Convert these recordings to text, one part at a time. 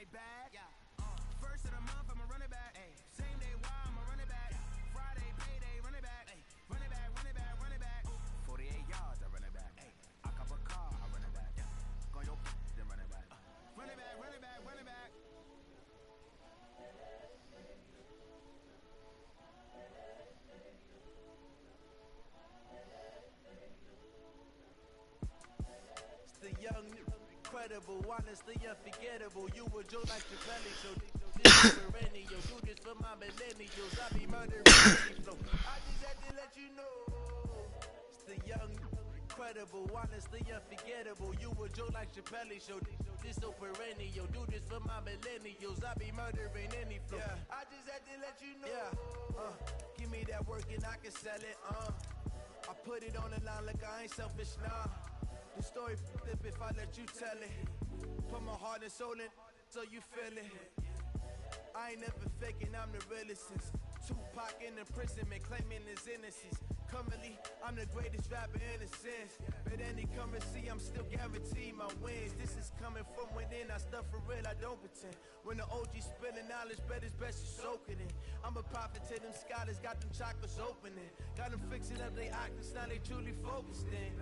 right back. First of the month, I'ma run it back. Same day, why I'ma run it back. Friday, payday, run it back. Run it back, run it back, run it back. 48 yards, I run it back. I cop a car, I run it back. Go your then run it back. Run it back, run it back, run it back. It's the young, incredible, honestly unforgettable. You were Joe like your belly, so this is perennial. Do this for my millennials. I be murdering flow. I just had to let you know. It's the young, incredible, honestly unforgettable. You were Joe like your belly, so this so perennial. Do this for my millennials. I be murdering any flow. I just had to let you know. Give me that work and I can sell it. I put it on the line like I ain't selfish, nah. The story flip if I let you tell it. Put my heart and soul in so you feel it. I ain't never faking, I'm the realest since Tupac in imprisonment, claiming his innocence. Currently, I'm the greatest rapper in a sense. But any currency, I'm still guaranteed my wins. This is coming from within, I stuff for real, I don't pretend. When the OG spilling knowledge, bet it's best you soak it in. I'm a prophet to them scholars, got them chakras opening. Got them fixing up they actors, now they truly focused in.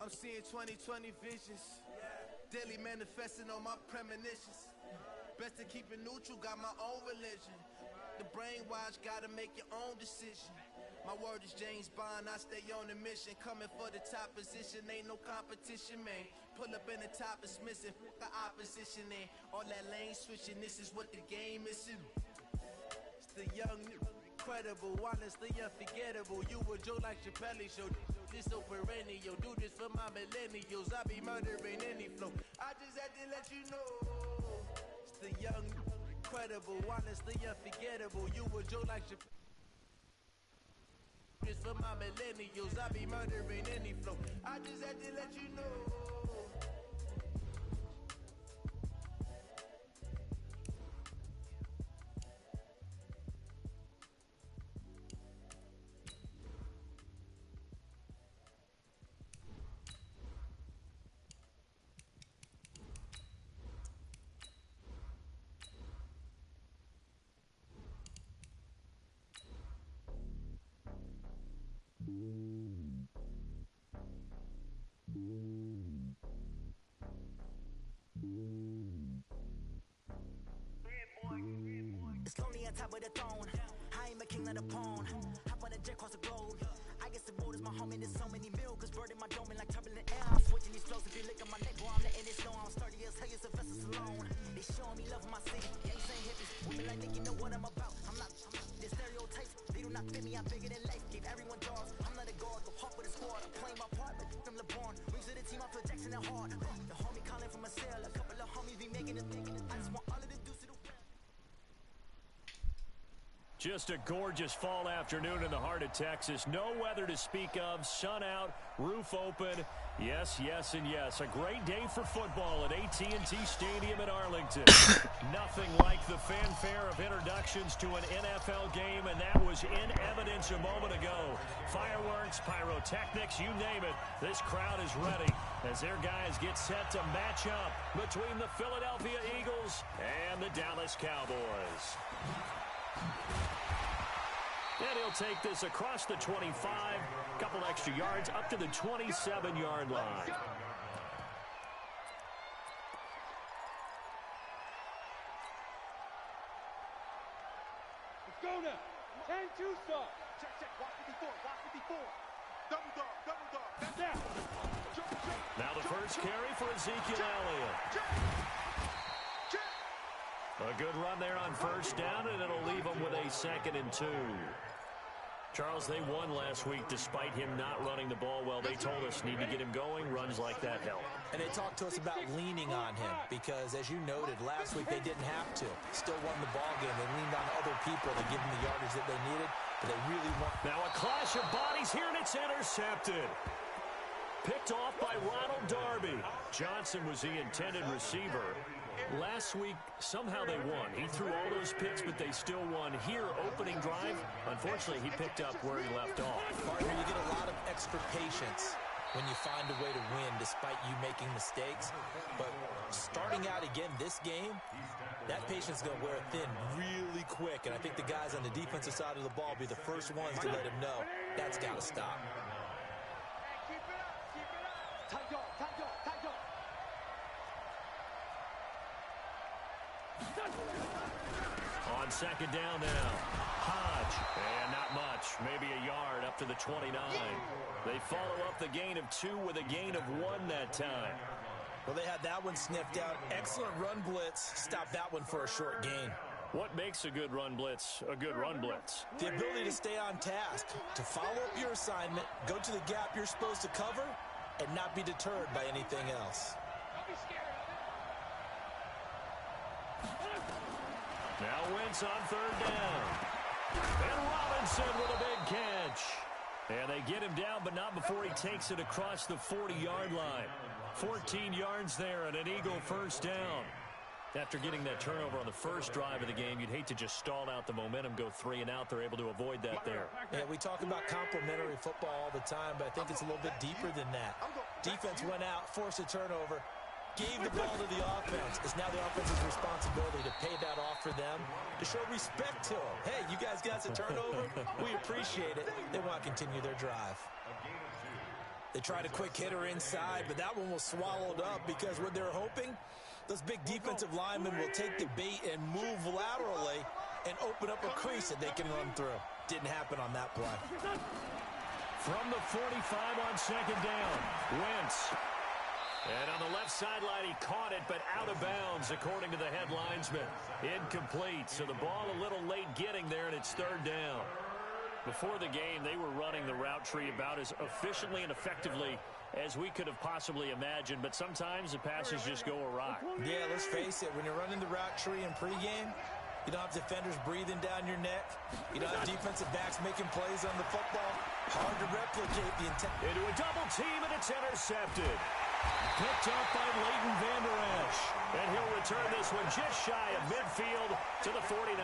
I'm seeing 2020 visions. Daily manifesting on my premonitions. Best to keep it neutral, got my own religion. The brainwash, gotta make your own decision. My word is James Bond, I stay on a mission. Coming for the top position, ain't no competition, man. Pull up in the top, it's missing, the opposition, and all that lane switching, this is what the game is. It's the young, incredible, honestly unforgettable. You were Joe like your belly, so this so perennial. Do this for my millennials, I be murdering any flow. I just had to let you know. It's the young, incredible, honestly unforgettable. You were Joe like your this for my millennials, I be murdering any flow. I just had to let you know. It's lonely on top of the throne. I am a king of the pawn. Hop on a jet across the globe. I guess the road is my home and there's so many mil. Cause bird in my dome and like turbulent air. I'm switching these flows if you look at my neck. Boy, I'm letting it snow. I'm sturdy as hell, it's a vessel alone. They showing me love in my city. Gangs ain't hippies. Women like Nick, you know what I'm about. I'm not the stereotypes. They do not fit me. I'm bigger than life. Give everyone dogs. I'm not a guard. Go hard with the squad. I'm playing my part, but I'm LeBron. Rings of the team, I feel Jackson and hard. The homie calling from a cell. A couple of homies be making it thinking. I just want all of the deuce to do. Just a gorgeous fall afternoon in the heart of Texas. No weather to speak of. Sun out, roof open. Yes, yes, and yes. A great day for football at AT&T Stadium in Arlington. Nothing like the fanfare of introductions to an NFL game, and that was in evidence a moment ago. Fireworks, pyrotechnics, you name it. This crowd is ready as their guys get set to match up between the Philadelphia Eagles and the Dallas Cowboys. And he'll take this across the 25, couple extra yards up to the 27-yard line. Let's go now. 10-2 start. Check, check. Watch 54. Watch 54. Double dog. Double dog. That's down. Now the first carry for Ezekiel Elliott. A good run there on first down, and it'll leave them with a 2nd and 2. Charles, they won last week despite him not running the ball well. They told us need to get him going. Runs like that help. And they talked to us about leaning on him because, as you noted, last week they didn't have to. Still won the ball game. They leaned on other people to give them the yardage that they needed, but they really want. Now a clash of bodies here, and it's intercepted. Picked off by Ronald Darby. Johnson was the intended receiver. Last week, somehow they won. He threw all those picks, but they still won. Here, opening drive, unfortunately, he picked up where he left off. Partner, you get a lot of extra patience when you find a way to win despite you making mistakes. But starting out again this game, that patience is going to wear thin really quick. And I think the guys on the defensive side of the ball will be the first ones to let him know that's got to stop. On second down now, Hodge, and not much, maybe a yard up to the 29. They follow up the gain of 2 with a gain of 1 that time. Well, they had that one sniffed out. Excellent run blitz. Stop that one for a short gain. What makes a good run blitz a good run blitz? The ability to stay on task, to follow up your assignment, go to the gap you're supposed to cover, and not be deterred by anything else. Now Wentz on third down. And Robinson with a big catch. And they get him down, but not before he takes it across the 40-yard line. 14 yards there and an Eagle first down. After getting that turnover on the first drive of the game, you'd hate to just stall out the momentum, go 3 and out. They're able to avoid that there. Yeah, we talk about complementary football all the time, but I think it's a little bit deeper than that. Defense went out, forced a turnover, gave the ball to the offense. It's now the offense's responsibility to pay that off for them, to show respect to them. Hey, you guys got a turnover? We appreciate it. They want to continue their drive. They tried a quick hitter inside, but that one was swallowed up because what they're hoping, those big defensive linemen will take the bait and move laterally and open up a crease that they can run through. Didn't happen on that play. From the 45 on second down, Wentz. And on the left sideline, he caught it, but out of bounds, according to the head linesman. Incomplete, so the ball a little late getting there, and it's third down. Before the game, they were running the route tree about as efficiently and effectively as we could have possibly imagined, but sometimes the passes just go awry. Yeah, let's face it, when you're running the route tree in pregame, you don't have defenders breathing down your neck. You don't have defensive backs making plays on the football. Hard to replicate the intent. Into a double team, and it's intercepted. Picked up by Leighton Vander Esch. And he'll return this one just shy of midfield to the 49.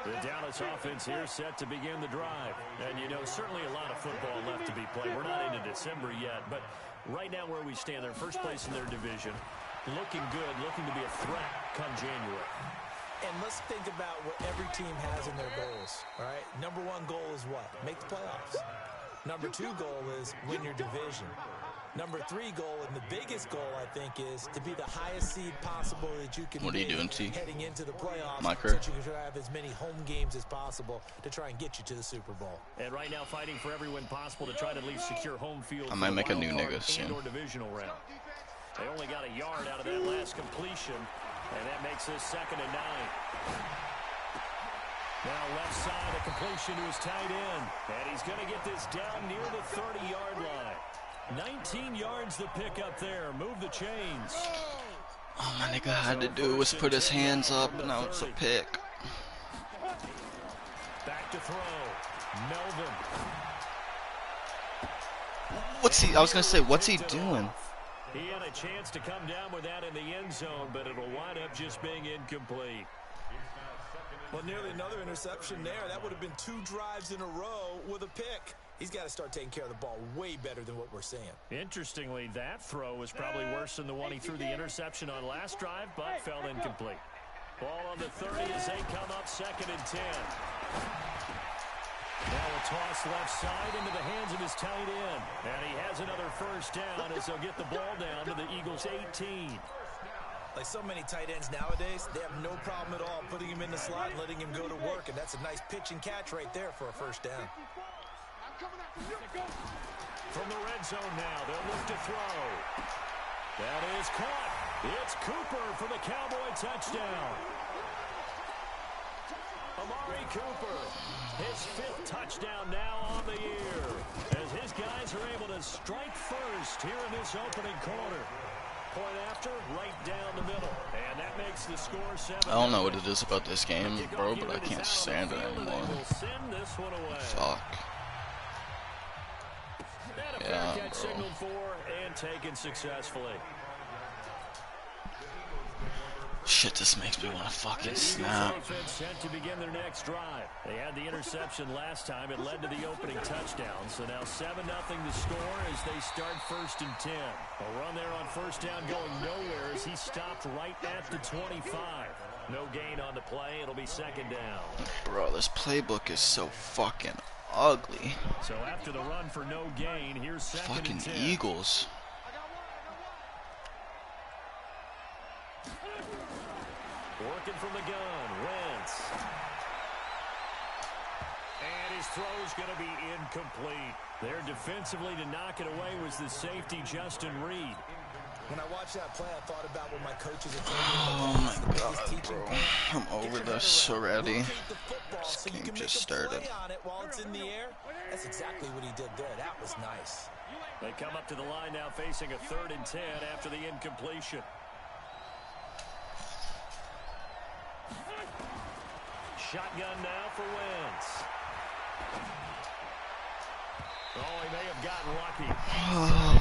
The Dallas offense here set to begin the drive. And, you know, certainly a lot of football left to be played. We're not into December yet, but right now where we stand, they're first place in their division. Looking good, looking to be a threat come January. And let's think about what every team has in their goals, all right? Number 1 goal is what? Make the playoffs. Number 2 goal is win your division. Number 3 goal, and the biggest goal, I think, is to be the highest seed possible that you can be heading into the playoffs, so that you can have as many home games as possible to try and get you to the Super Bowl. And right now fighting for every win possible to try to at least secure home field. I might make a new nigga soon. Or divisional round. They only got a yard out of that last completion, and that makes this 2nd and 9. Now left side, a completion to his tight end. And he's going to get this down near the 30-yard line. 19 yards the pick up there. Move the chains. All my nigga had to do was put his hands up, and now it's a pick. Back to throw. Melvin. What's he? I was going to say, what's he doing? He had a chance to come down with that in the end zone, but it'll wind up just being incomplete. Well, nearly another interception there. That would have been 2 drives in a row with a pick. He's got to start taking care of the ball way better than what we're seeing. Interestingly, that throw was probably worse than the one he threw the interception on last drive, but fell incomplete. Ball on the 30 as they come up 2nd and 10. Now a toss left side into the hands of his tight end. And he has another first down as they'll get the ball down to the Eagles' 18. Like so many tight ends nowadays, they have no problem at all putting him in the slot and letting him go to work. And that's a nice pitch and catch right there for a first down. From the red zone now, they'll look to throw. That is caught. It's Cooper for the Cowboy touchdown. Amari Cooper, his 5th touchdown now on the year, as his guys are able to strike first here in this opening quarter. Point after, right down the middle, and that makes the score 7. I don't know what it is about this game, bro, but I can't stand it anymore. Fuck. And a fair catch signaled for and taken successfully. Shit, this makes me want to fucking snap. Defense set to begin their next drive. They had the interception last time. It led to the opening touchdown. So now 7-0 the score as they start 1st and 10. A run there on 1st down going nowhere as he stopped right at the 25. No gain on the play. It'll be 2nd down. Bro, this playbook is so fucking ugly. So after the run for no gain, here's 2nd Fucking and 10. Eagles. Working from the gun, Wentz. And his throw's going to be incomplete. There defensively to knock it away was the safety, Justin Reed. When I watched that play, I thought about what my coaches are Oh my god, bro. I'm over this already. This game just started. While it's in the air. That's exactly what he did there. That was nice. They come up to the line now facing a 3rd and 10 after the incompletion. Shotgun now for Wentz. Oh, he may have gotten lucky.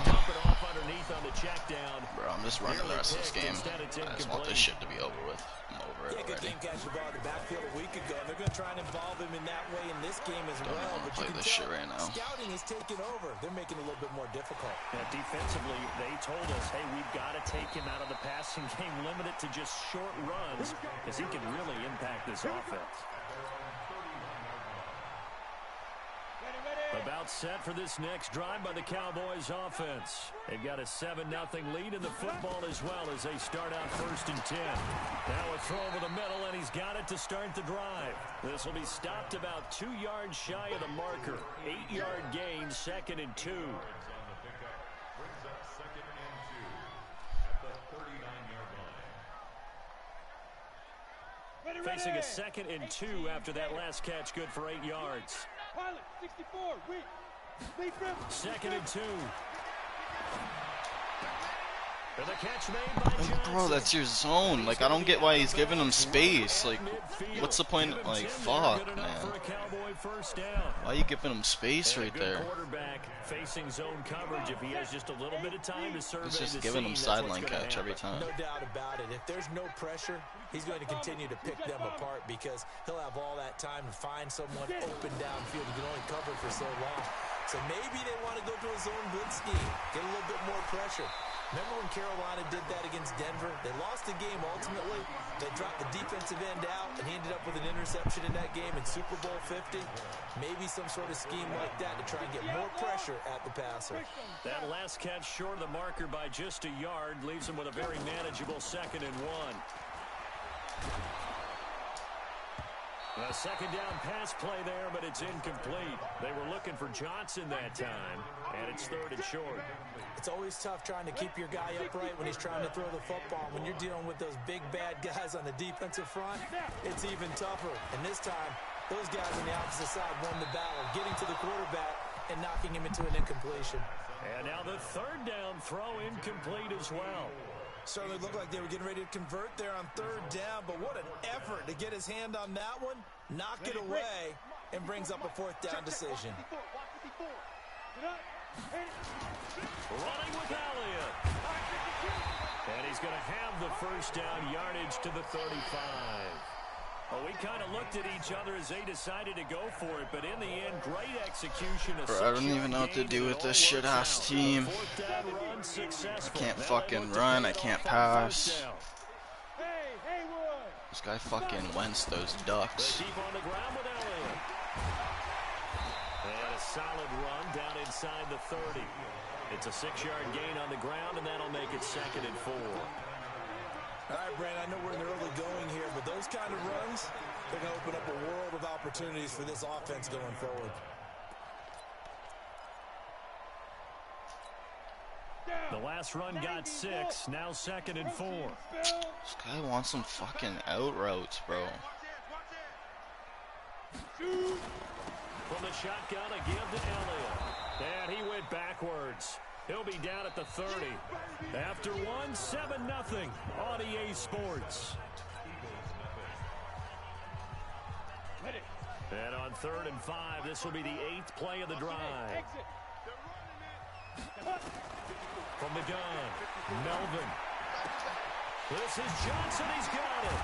Dump it off underneath on the check down. Bro, I'm just running the rest of this game. I just want this shit to be over with. I'm over it Good already. game catch the ball in the backfield a week ago. They're going to try and involve him in that way in this game as Don't well. want to But play you can this tell shit right now. scouting is taking over. They're making it a little bit more difficult. Yeah, defensively, they told us, hey, we've got to take him out of the passing game, limit it to just short runs, because he can really impact this offense. About set for this next drive by the Cowboys offense. They've got a 7-0 lead in the football as well as they start out 1st and 10. Now a throw over the middle, and he's got it to start the drive. This will be stopped about 2 yards shy of the marker. 8-yard gain, 2nd and 2. Facing a 2nd and 2 after that last catch, good for 8 yards. 2nd and 2. And the catch made by Johnson. Bro, that's your zone. Like, I don't get why he's giving him space. Like, what's the point? Like, fuck, man. Why are you giving him space right there? Quarterback facing zone coverage if he has just a little bit of time to survey. He's just giving him sideline catch every time. No doubt about it. If there's no pressure, he's going to continue to pick them apart because he'll have all that time to find someone open downfield. He can only cover for so long. So maybe they want to go to a zone blitz scheme, get a little bit more pressure. Remember when Carolina did that against Denver? They lost the game ultimately. They dropped the defensive end out, and he ended up with an interception in that game in Super Bowl 50. Maybe some sort of scheme like that to try and get more pressure at the passer. That last catch short of the marker by just a yard leaves him with a very manageable 2nd and 1. A 2nd down pass play there, but it's incomplete. They were looking for Johnson that time, and it's 3rd and short. It's always tough trying to keep your guy upright when he's trying to throw the football. When you're dealing with those big, bad guys on the defensive front, it's even tougher. And this time, those guys on the opposite side won the battle, getting to the quarterback and knocking him into an incompletion. And now the 3rd down throw incomplete as well. Certainly looked like they were getting ready to convert there on 3rd down, but what an effort to get his hand on that one, knock it away, and brings up a 4th down decision. Running with Elliott. And he's going to have the 1st down yardage to the 35. Well, we kind of looked at each other as they decided to go for it, but in the end, great execution. Bro, I don't even know what to do with this shit-ass team. I can't fucking run, I can't pass. This guy fucking Wentz those ducks. They keep on the ground with Elliott. And a solid run down inside the 30. It's a 6-yard gain on the ground, and that'll make it 2nd and 4. All right, Brandon, I know we're in the early going here, but those kind of runs, they're going to open up a world of opportunities for this offense going forward. The last run got 6, now 2nd and 4. This guy wants some fucking out routes, bro. From the shotgun, a give to Elliott. And he went backwards. He'll be down at the 30. After 7-0 on EA Sports. And on 3rd and 5, this will be the 8th play of the drive. From the gun, Melvin. This is Johnson. He's got it.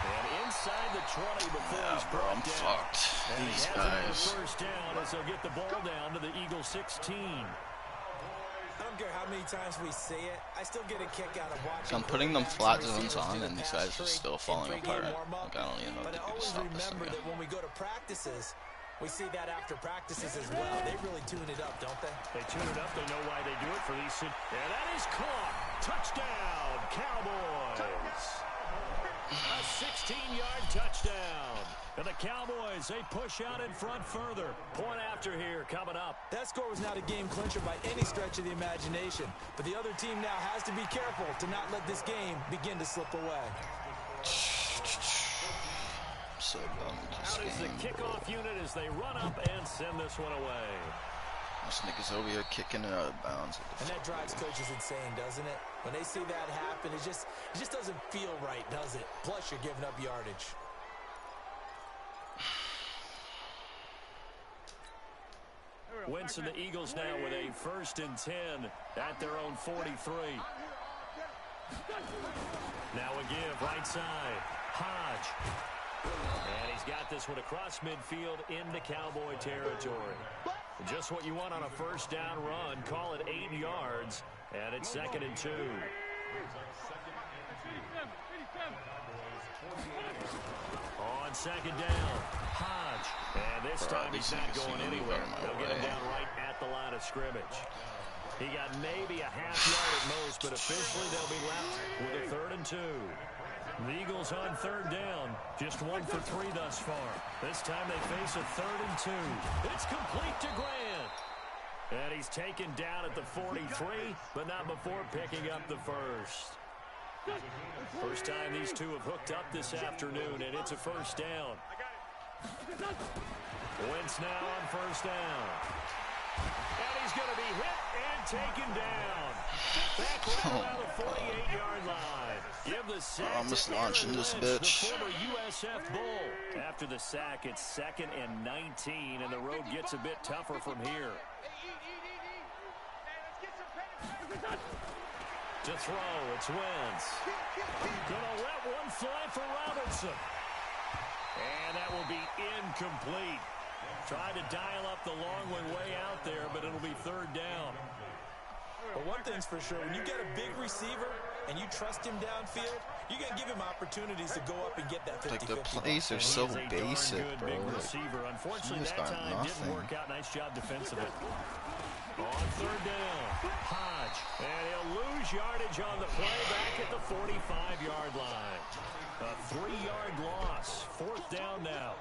And inside the 20 before he's bro, I'm fucked. These guys. First down as they'll get the ball down to the Eagles 16. I don't care how many times we say it, I still get a kick out of watching. I'm putting them flat zones on, and these guys are still falling apart. Like, I don't even know what to do to stop this thing. But I always remember that when we go to practices, we see that after practices as well. They really tune it up, don't they? They tune it up. They know why they do it for these. And that is caught. Touchdown, Cowboys. A 16-yard touchdown. And the Cowboys, they push out in front further. Point after here coming up. That score was not a game clincher by any stretch of the imagination. But the other team now has to be careful to not let this game begin to slip away. So done with this Out is the kickoff unit as they run up and send this one away. This nigga's over here kicking it out of bounds. And that drives coaches insane, doesn't it? When they see that happen, it just doesn't feel right, does it? Plus, you're giving up yardage. Wentz and the Eagles now with a 1st and 10 at their own 43. Now a give right side. Hodge. And he's got this one across midfield into Cowboy territory. Just what you want on a first down run. Call it 8 yards. And it's 2nd and 2. On 2nd down, Hodge. And this time he's not going anywhere. They'll get him down right at the line of scrimmage. He got maybe a half yard at most, but officially they'll be left with a 3rd and 2. The Eagles on 3rd down. Just 1 for 3 thus far. This time they face a 3rd and 2. It's complete to Grant. And he's taken down at the 43, but not before picking up the first. First time these two have hooked up this afternoon, and it's a first down. Wentz now on first down. And he's going to be hit and taken down. Back right around the 48-yard line. Give the sack. I'm just launching this bitch. The former USF Bull. After the sack, it's 2nd and 19, and the road gets a bit tougher from here. To throw, it's Wentz. Gonna let one fly for Robertson. And that will be incomplete. Tried to dial up the long one way out there, but it'll be 3rd down. But one thing's for sure, when you get a big receiver and you trust him downfield, you're going to give him opportunities to go up and get that 50-50. Like, the plays are so basic, bro. Like, unfortunately, that time didn't work out. Nice job defensively. On 3rd down, Hodge. And he'll lose yardage on the play back at the 45-yard line. A 3-yard loss. 4th down now.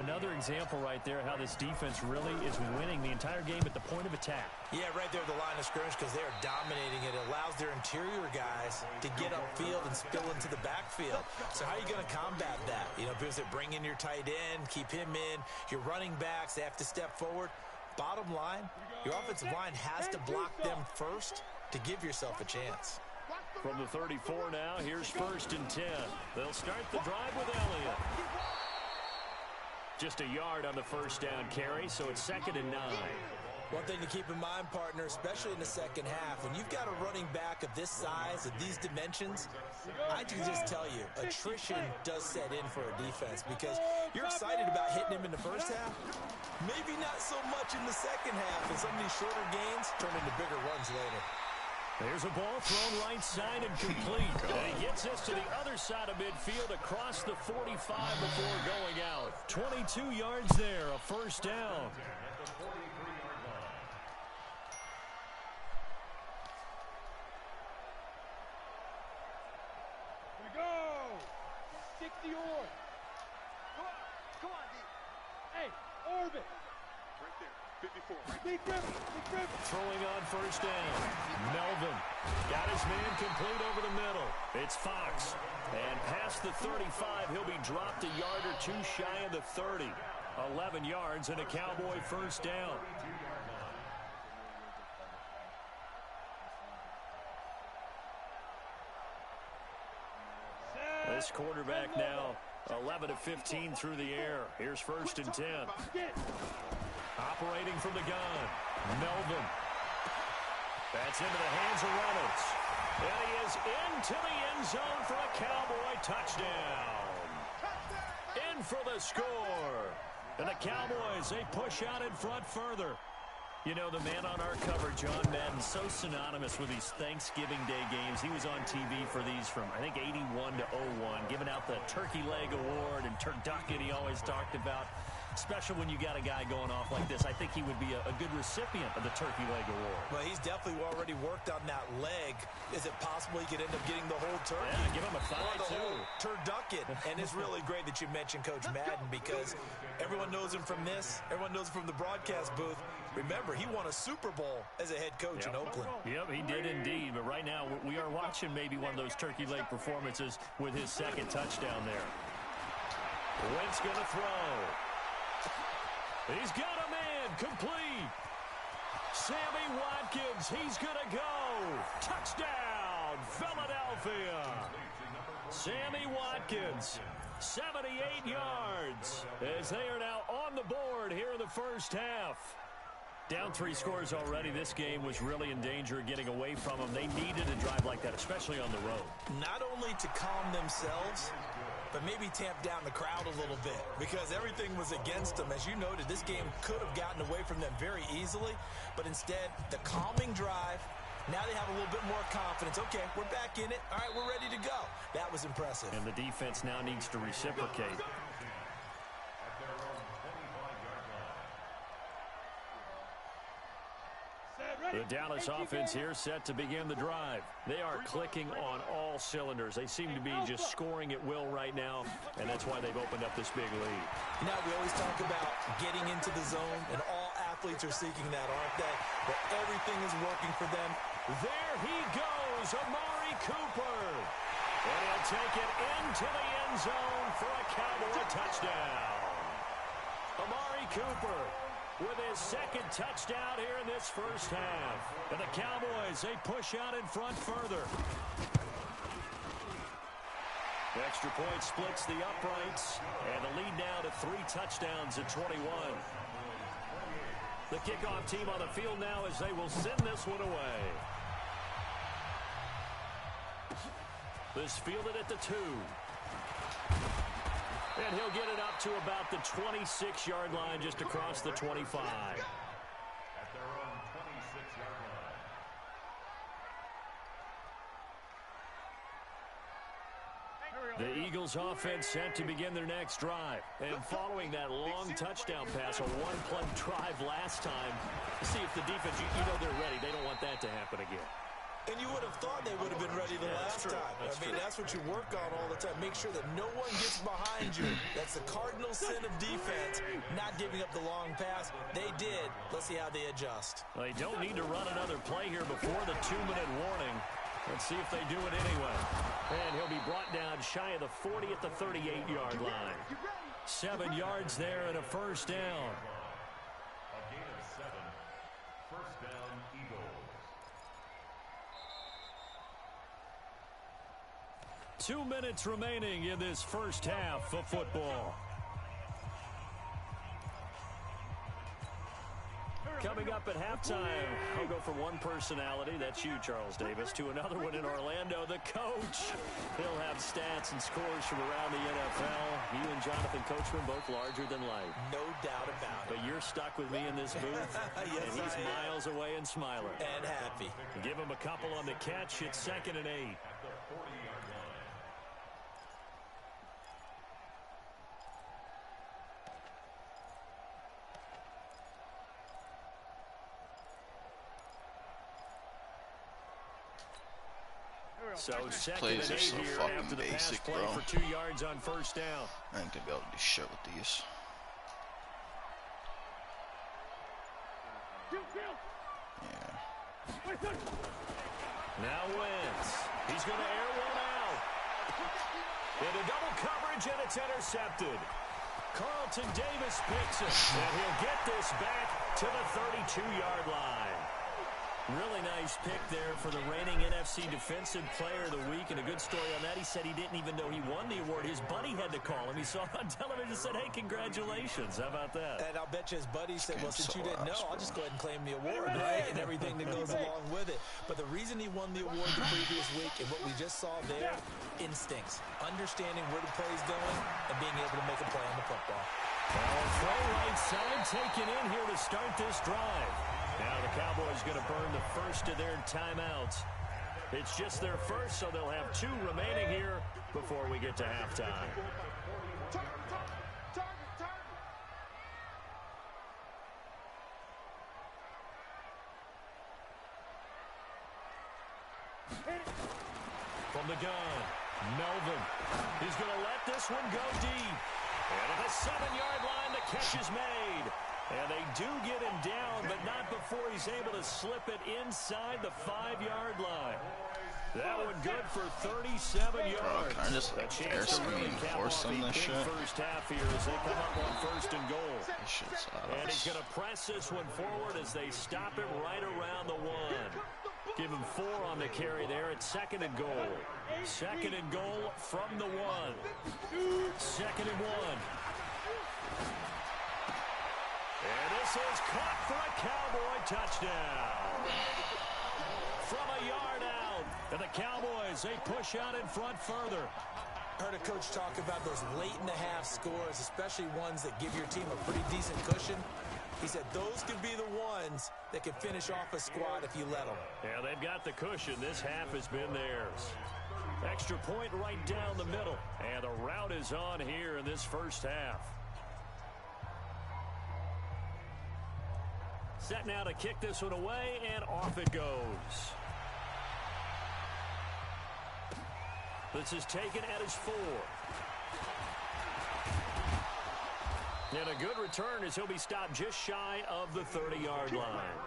Another example right there how this defense really is winning the entire game at the point of attack. Yeah, right there at the line of scrimmage because they are dominating it. It allows their interior guys to get upfield and spill into the backfield. So how are you going to combat that? You know, because they bring in your tight end, keep him in. Your running backs, they have to step forward. Bottom line, your offensive line has to block them first to give yourself a chance. From the 34 now, here's 1st and 10. They'll start the drive with Elliott. Just a yard on the first down carry, so it's 2nd and 9. One thing to keep in mind, partner, especially in the second half, when you've got a running back of this size, of these dimensions, I can just tell you, attrition does set in for a defense because you're excited about hitting him in the first half. Maybe not so much in the second half, and some of these shorter gains turn into bigger runs later. There's a ball thrown right side and complete. And he gets us to the other side of midfield across the 45 before going out. 22 yards there, a first down. Here we go. 60 or. Come on, D. Hey, orbit. Right there. 54. Big Griffin. Throwing on first down. Melvin got his man complete over the middle. It's Fox. And past the 35, he'll be dropped a yard or two shy of the 30. 11 yards and a Cowboy first down. This quarterback now 11 of 15 through the air. Here's 1st and 10. Operating from the gun, Melvin. That's into the hands of Reynolds. And he is into the end zone for a Cowboy touchdown. In for the score. And the Cowboys, they push out in front further. You know, the man on our cover, John Madden, so synonymous with these Thanksgiving Day games. He was on TV for these from, I think, 81 to 01, giving out the Turkey Leg Award and turducken he always talked about. Special when you got a guy going off like this. I think he would be a good recipient of the Turkey Leg Award. Well, he's definitely already worked on that leg. Is it possible he could end up getting the whole turkey? Yeah, give him a thigh, too. Turducken. And it's really great that you mentioned Coach Madden because everyone knows him from this. Everyone knows him from the broadcast booth. Remember, he won a Super Bowl as a head coach in Oakland. Yep, he did indeed. But right now, we are watching maybe one of those turkey leg performances with his second touchdown there. Wentz going to throw. He's got a man complete. Sammy Watkins, he's going to go. Touchdown, Philadelphia. Sammy Watkins, 78 yards, as they are now on the board here in the first half. Down 3 scores already. This game was really in danger of getting away from them. They needed a drive like that, especially on the road. Not only to calm themselves, but maybe tamp down the crowd a little bit because everything was against them. As you noted, this game could have gotten away from them very easily, but instead, the calming drive, now they have a little bit more confidence. Okay, we're back in it. All right, we're ready to go. That was impressive. And the defense now needs to reciprocate. The Dallas offense here set to begin the drive. They are clicking on all cylinders. They seem to be just scoring at will right now, and that's why they've opened up this big lead. Now, we always talk about getting into the zone, and all athletes are seeking that, aren't they? But everything is working for them. There he goes, Amari Cooper. And he'll take it into the end zone for a Cowboy touchdown. Amari Cooper with his second touchdown here in this first half. And the Cowboys, they push out in front further. The extra point splits the uprights, and the lead now to 3 touchdowns at 21. The kickoff team on the field now as they will send this one away. This fielded at the 2. And he'll get it up to about the 26-yard line, just across the 25. At their own 26-yard line. The Eagles offense set to begin their next drive. And following that long touchdown pass, a one-play drive last time, see if the defense, you know they're ready. They don't want that to happen again. And you would have thought they would have been ready the last time. That's what you work on all the time. Make sure that no one gets behind you. That's the cardinal sin of defense, not giving up the long pass. They did. Let's see how they adjust. They don't need to run another play here before the 2-minute warning. Let's see if they do it anyway. And he'll be brought down shy of the 40 at the 38-yard line. 7 yards there and a first down. A gain of 7. First down, Eagles. 2 minutes remaining in this first half of football. Coming up at halftime, I'll go from one personality, that's you, Charles Davis, to another one in Orlando, the coach. He'll have stats and scores from around the NFL. You and Jonathan Coachman, both larger than life. No doubt about it. But you're stuck with me in this booth, Yes, and he's miles away and smiling. And happy. Give him a couple on the catch. It's 2nd and 8. At the 40-yard line. So 2nd Plays and are 8 so here fucking after the basic, pass play bro. for 2 yards on first down. I ain't gonna be able to do shit with these. Yeah. Now Wentz. He's going to air one out. Into double coverage, and it's intercepted. Carlton Davis picks it, and he'll get this back to the 32-yard line. Really nice pick there for the reigning NFC Defensive Player of the Week. And a good story on that, he said he didn't even know he won the award. His buddy had to call him. He saw it on television and said, hey, congratulations. How about that? And I'll bet you his buddy said, well, since you didn't know, I'll just go ahead and claim the award, right? And everything that goes along with it. But the reason he won the award the previous week and what we just saw there, instincts, understanding where the play is going and being able to make a play on the football. Well, throw right side taken in here to start this drive. Now the Cowboys going to burn the first of their timeouts. It's just their first, so they'll have 2 remaining here before we get to halftime. From the gun, Melvin. He's going to let this one go deep. And at the 7-yard line, the catch is made. And they do get him down, but not before he's able to slip it inside the 5-yard line. That one good for 37 yards. Bro, can I just air screen force him this shit? First half here as they come up on 1st and goal. This shit's And he's going to press this one forward as they stop him right around the 1. Give him 4 on the carry there at 2nd and goal. 2nd and goal from the 1. 2nd and 1. And this is caught for a Cowboy touchdown. From a yard out. And the Cowboys, they push out in front further. Heard a coach talk about those late-in-the-half scores, especially ones that give your team a pretty decent cushion. He said those could be the ones that can finish off a squad if you let them. Yeah, they've got the cushion. This half has been theirs. Extra point right down the middle. And the route is on here in this first half. Set now to kick this one away, and off it goes. This is taken at his 4. And a good return as he'll be stopped just shy of the 30-yard line.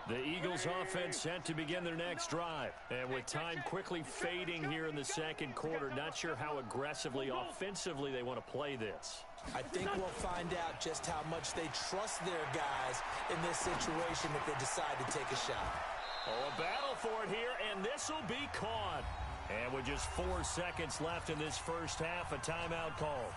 The Eagles offense set to begin their next drive. And with time quickly fading here in the second quarter, not sure how aggressively, offensively they want to play this. I think we'll find out just how much they trust their guys in this situation if they decide to take a shot. Oh, a battle for it here, and this will be caught. And with just 4 seconds left in this first half, a timeout call.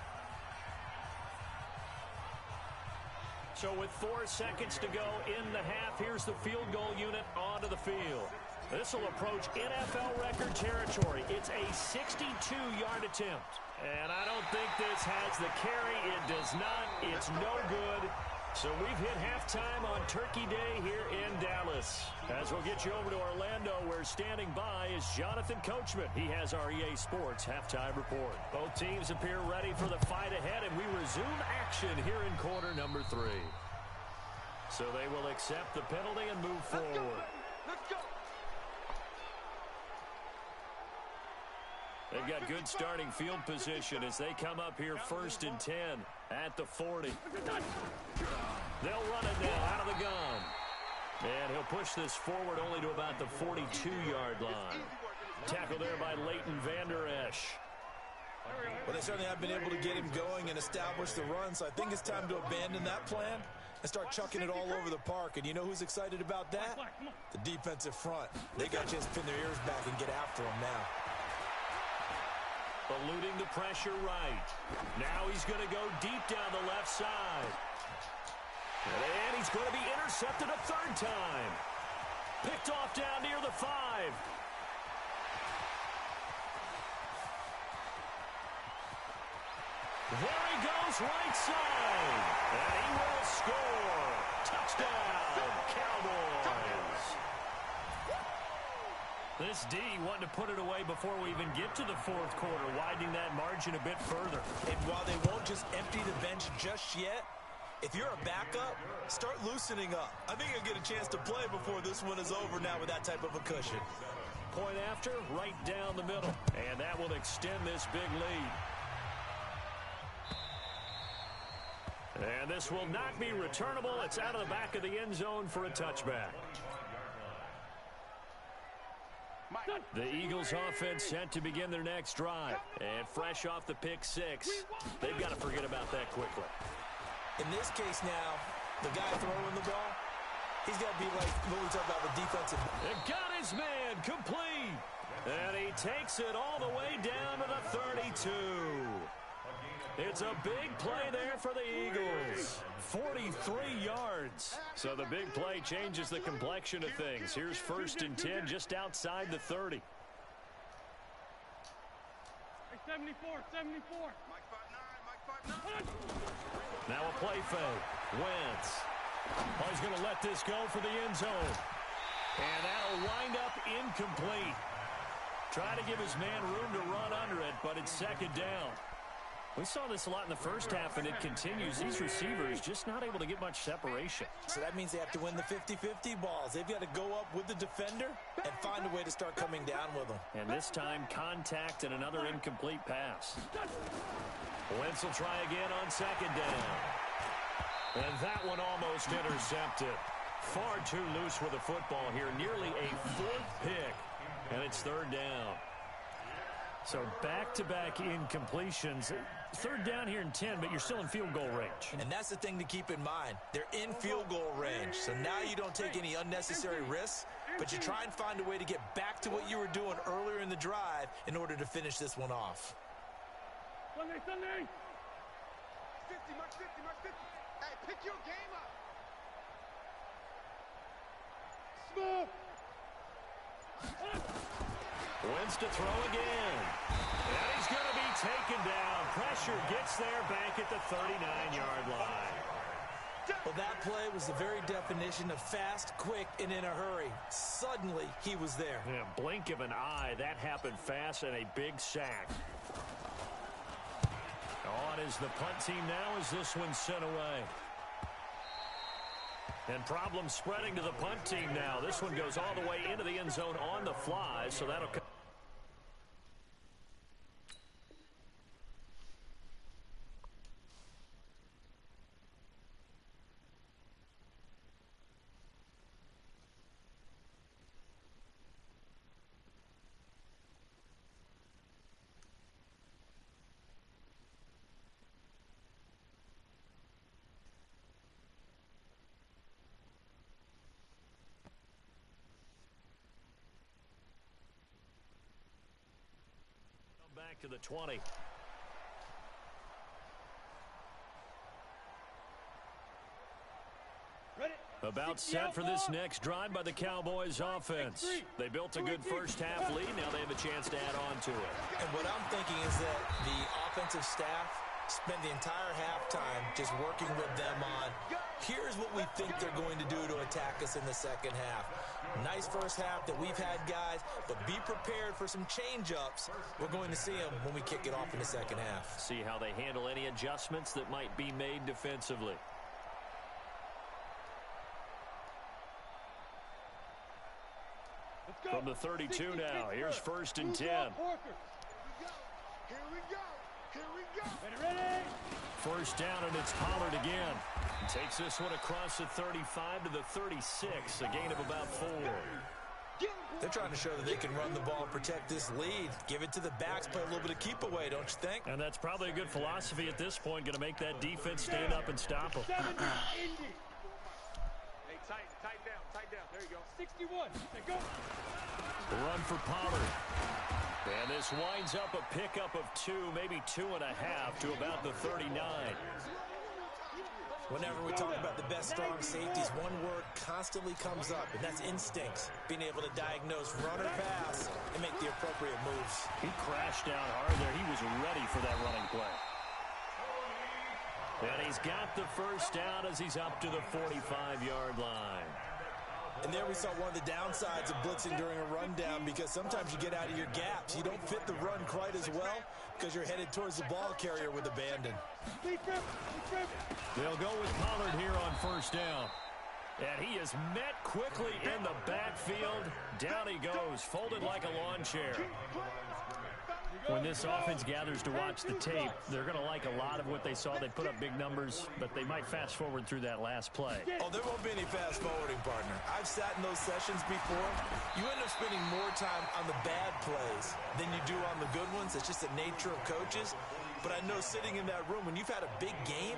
So with 4 seconds to go in the half, here's the field goal unit onto the field. This will approach NFL record territory. It's a 62-yard attempt. And I don't think this has the carry. It does not. It's no good. So we've hit halftime on Turkey Day here in Dallas. As we'll get you over to Orlando, where standing by is Jonathan Coachman. He has our EA Sports halftime report. Both teams appear ready for the fight ahead, and we resume action here in quarter number 3. So they will accept the penalty and move forward. Let's go. They've got good starting field position as they come up here 1st and 10 at the 40. They'll run it now out of the gun. And he'll push this forward only to about the 42-yard line. Tackled there by Leighton Vander Esch. Well, they certainly have been able to get him going and establish the run, so I think it's time to abandon that plan and start chucking it all over the park. And you know who's excited about that? The defensive front. They got to just pin their ears back and get after him now. Eluding the pressure right. Now he's going to go deep down the left side. And he's going to be intercepted a 3rd time. Picked off down near the 5. There he goes right side. And he will score. Touchdown, Cowboys. This D wanting to put it away before we even get to the 4th quarter, widening that margin a bit further. And while they won't just empty the bench just yet, if you're a backup, start loosening up. I think you'll get a chance to play before this one is over now with that type of a cushion. Point after, right down the middle. And that will extend this big lead. And this will not be returnable. It's out of the back of the end zone for a touchback. The Eagles offense set to begin their next drive. And fresh off the pick 6, they've got to forget about that quickly. In this case now, The guy throwing the ball, he's got to be like what we talk about with defensive. It got his man complete. And he takes it all the way down to the 32. It's a big play there for the Eagles. 43 yards. So the big play changes the complexion of things. Here's 1st and 10 just outside the 30. 74. Mike 5'9". Now a play fake. Wentz. Oh, he's going to let this go for the end zone. And that'll wind up incomplete. Try to give his man room to run under it, but it's 2nd down. We saw this a lot in the first half, and it continues. These receivers just not able to get much separation. So that means they have to win the 50-50 balls. They've got to go up with the defender and find a way to start coming down with them. And this time, contact and another incomplete pass. Wentz will try again on 2nd down. And that one almost intercepted. Far too loose with the football here. Nearly a 4th pick. And it's 3rd down. So back-to-back incompletions. 3rd down here in 10, but you're still in field goal range. And that's the thing to keep in mind. They're in field goal range. So now you don't take any unnecessary risks, but you try and find a way to get back to what you were doing earlier in the drive in order to finish this one off. Sunday. 50, Mark 50. Hey, pick your game up. Smoke. Wentz to throw again. And he's going to be taken down. Pressure gets there back at the 39-yard line. Well, that play was the very definition of fast, quick, and in a hurry. Suddenly, he was there. Yeah, blink of an eye. That happened fast and a big sack. On is the punt team now as this one's sent away. And problems spreading to the punt team now. This one goes all the way into the end zone on the fly, so that'll come. Back to the 20. About set for this next drive by the Cowboys offense. They built a good first half lead. Now they have a chance to add on to it. And what I'm thinking is that the offensive staff spent the entire halftime just working with them on, here's what we think they're going to do to attack us in the second half. Nice first half that we've had, guys, but be prepared for some change-ups. We're going to see them when we kick it off in the second half. See how they handle any adjustments that might be made defensively. From the 32 now, here's 1st and 10. Here we go. Ready. 1st down, and it's Pollard again. He takes this one across the 35 to the 36, a gain of about 4. They're trying to show that they can run the ball and protect this lead. Give it to the backs, play a little bit of keep away, don't you think? And that's probably a good philosophy at this point, going to make that defense stand up and stop them. 70, Indy. Hey, tighten down. There you go. 61. Hey, go. Run for Pollard. And this winds up a pickup of 2, maybe 2.5 to about the 39. Whenever we talk about the best strong safeties, one word constantly comes up, and that's instincts. Being able to diagnose run or pass and make the appropriate moves. He crashed down hard there. He was ready for that running play. And he's got the 1st down as he's up to the 45-yard line. And there we saw one of the downsides of blitzing during a rundown, because sometimes you get out of your gaps. You don't fit the run quite as well because you're headed towards the ball carrier with abandon. They'll go with Pollard here on 1st down. And he is met quickly in the backfield. Down he goes, folded like a lawn chair. When this offense gathers to watch the tape, they're going to like a lot of what they saw. They put up big numbers, but they might fast forward through that last play. Oh, there won't be any fast forwarding, partner. I've sat in those sessions before. You end up spending more time on the bad plays than you do on the good ones. It's just the nature of coaches. But I know sitting in that room, when you've had a big game,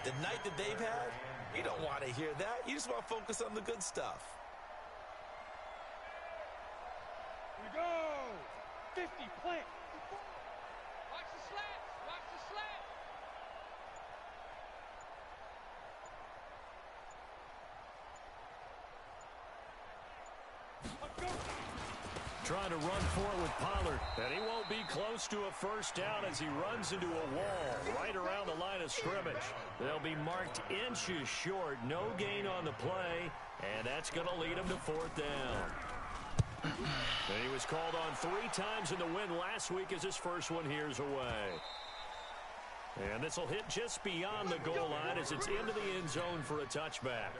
the night that they've had, You don't want to hear that. You just want to focus on the good stuff. Here we go. 50, plant. Watch the slats. Watch the slats. Trying to run for it with Pollard, and he won't be close to a first down as he runs into a wall right around the line of scrimmage. They'll be marked inches short, no gain on the play, and that's going to lead him to fourth down. And he was called on 3 times in the win last week as his first one here's away. And this will hit just beyond the goal line as it's into the end zone for a touchback.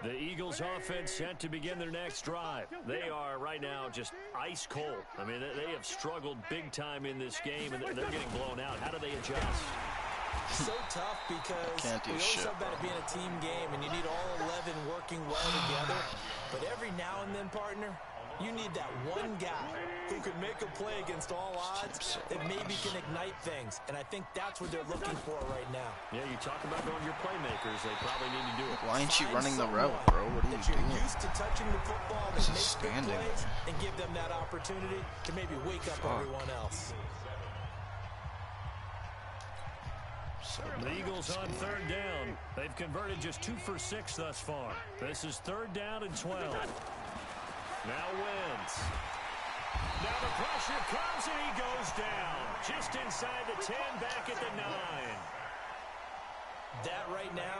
The Eagles offense set to begin their next drive. They are right now just ice cold. I mean, they have struggled big time in this game, and they're getting blown out. How do they adjust? So tough because we always talk about it being a team game, and you need all 11 working well together. But every now and then, partner, you need that one guy who can make a play against all odds that maybe can ignite things. And I think that's what they're looking for right now. Yeah, you talk about going your playmakers. They probably need to do it. Why aren't you running the route, bro? What are you doing? Used to touching the football that makes big plays and give them that opportunity to maybe wake up everyone else. The Eagles on third down. They've converted just 2 for 6 thus far. This is third down and 12. Now wins. Now the pressure comes and he goes down. Just inside the 10, back at the 9. That right now,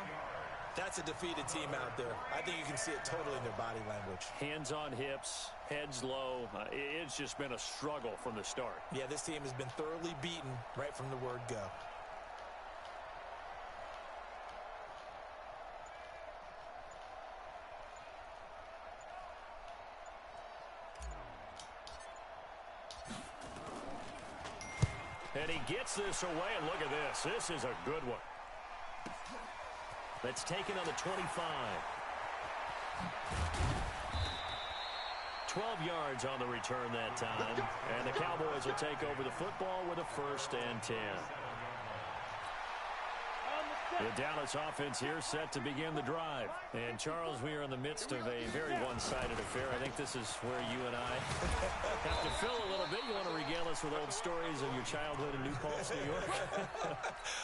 that's a defeated team out there. I think you can see it totally in their body language. Hands on hips, heads low. It's just been a struggle from the start. Yeah, this team has been thoroughly beaten right from the word go. And he gets this away, and look at this. This is a good one. That's taken on the 25. 12 yards on the return that time. And the Cowboys will take over the football with a 1st and 10. The Dallas offense here set to begin the drive. And, Charles, we are in the midst of a very one-sided affair. I think this is where you and I have to fill a little bit. You want to regale us with old stories of your childhood in New Paltz, New York?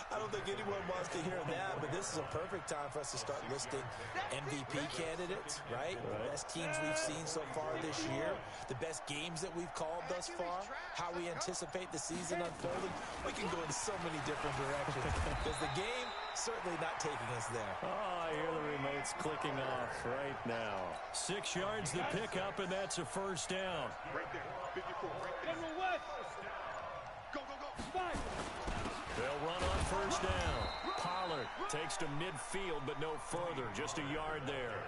I don't think anyone wants to hear that, but this is a perfect time for us to start listing MVP candidates, right? The best teams we've seen so far this year, the best games that we've called thus far, how we anticipate the season unfolding. We can go in so many different directions because the game certainly not taking us there. Oh, I hear the remotes clicking off right now. 6 yards to pick up, and that's a 1st down. Right there. 54. Right there. Go, go, go. They'll run on 1st down. Pollard takes to midfield, but no further. Just a yard there.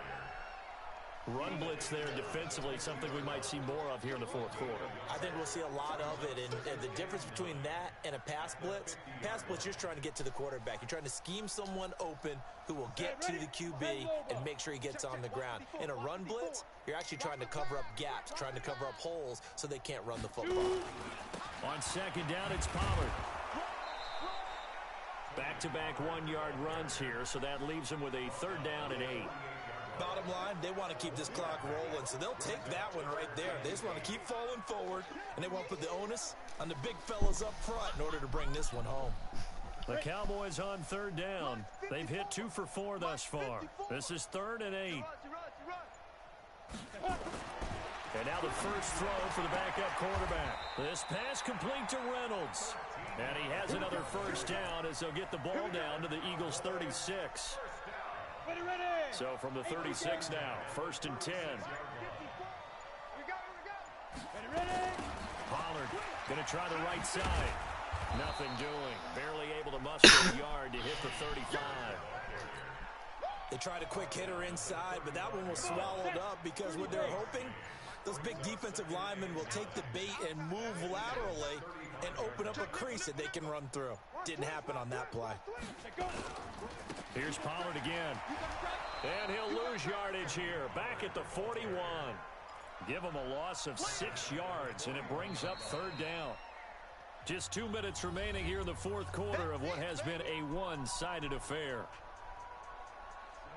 Run blitz there defensively, something we might see more of here in the 4th quarter. I think we'll see a lot of it, and the difference between that and a pass blitz, you're just trying to get to the quarterback. You're trying to scheme someone open who will get to the QB and make sure he gets on the ground. In a run blitz, you're actually trying to cover up gaps, trying to cover up holes so they can't run the football. On 2nd down, it's Pollard. Back-to-back 1-yard runs here, so that leaves him with a 3rd down and 8. Bottom line, they want to keep this clock rolling, so they'll take that one right there. They just want to keep falling forward, and they want to put the onus on the big fellas up front in order to bring this one home. The Cowboys on 3rd down. They've hit 2 for 4 thus far. This is 3rd and 8. And now the first throw for the backup quarterback. This pass complete to Reynolds. And he has another 1st down as they'll get the ball down to the Eagles' 36. So from the 36 now, 1st and 10. Pollard going to try the right side. Nothing doing. Barely able to muster a yard to hit the 35. They tried a quick hitter inside, but that one was swallowed up because what they're hoping, those big defensive linemen will take the bait and move laterally and open up a crease that they can run through. Didn't happen on that play. Here's Pollard again. And he'll lose yardage here. Back at the 41. Give him a loss of 6 yards, and it brings up 3rd down. Just 2 minutes remaining here in the fourth quarter of what has been a one-sided affair.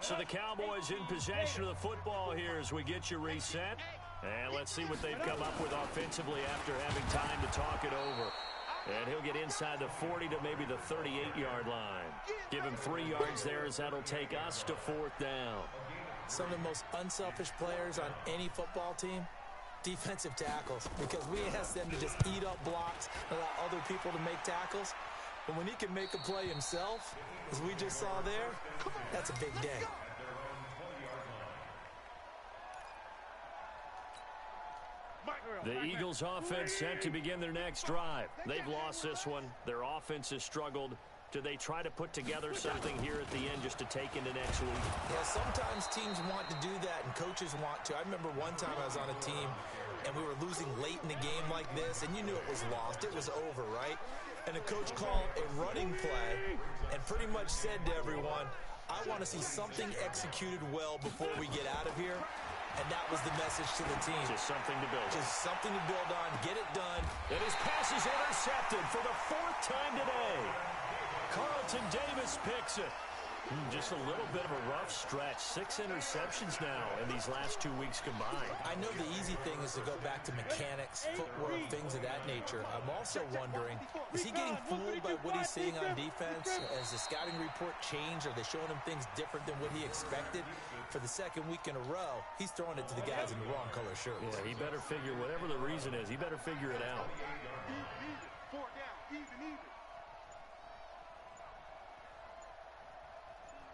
So the Cowboys in possession of the football here as we get you reset. And let's see what they've come up with offensively after having time to talk it over. And he'll get inside the 40 to maybe the 38-yard line. Give him 3 yards there as that'll take us to fourth down. Some of the most unselfish players on any football team, defensive tackles, because we ask them to just eat up blocks, allow other people to make tackles. But when he can make a play himself, as we just saw there, that's a big day. The Eagles offense set to begin their next drive. They've lost this one. Their offense has struggled. Do they try to put together something here at the end just to take into next week? Yeah, sometimes teams want to do that and coaches want to. I remember one time I was on a team and we were losing late in the game like this, and you knew it was lost. It was over, right? And the coach called a running play and pretty much said to everyone, I want to see something executed well before we get out of here. And that was the message to the team. Just something to build on. Just something to build on. Get it done. And his pass is intercepted for the 4th time today. Carlton Davis picks it. Just a little bit of a rough stretch. 6 interceptions now in these last 2 weeks combined. I know the easy thing is to go back to mechanics, footwork, things of that nature. I'm also wondering, is he getting fooled by what he's seeing on defense? Has the scouting report changed? Are they showing him things different than what he expected? For the 2nd week in a row, he's throwing it to the guys in the wrong color shirts. Yeah, he better figure, whatever the reason is, he better figure it out.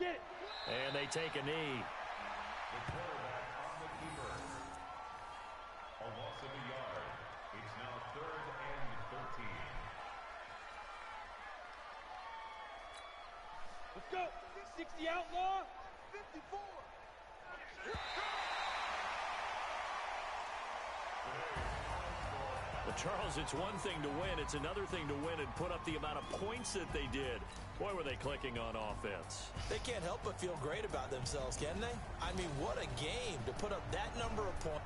Get it. And they take a knee. The quarterback on the keeper. A loss of a yard. It's now 3rd and 13. Let's go. 60 outlaw. 54. Well, Charles, it's one thing to win. It's another thing to win and put up the amount of points that they did. Boy, were they clicking on offense. They can't help but feel great about themselves, can they? I mean, what a game to put up that number of points.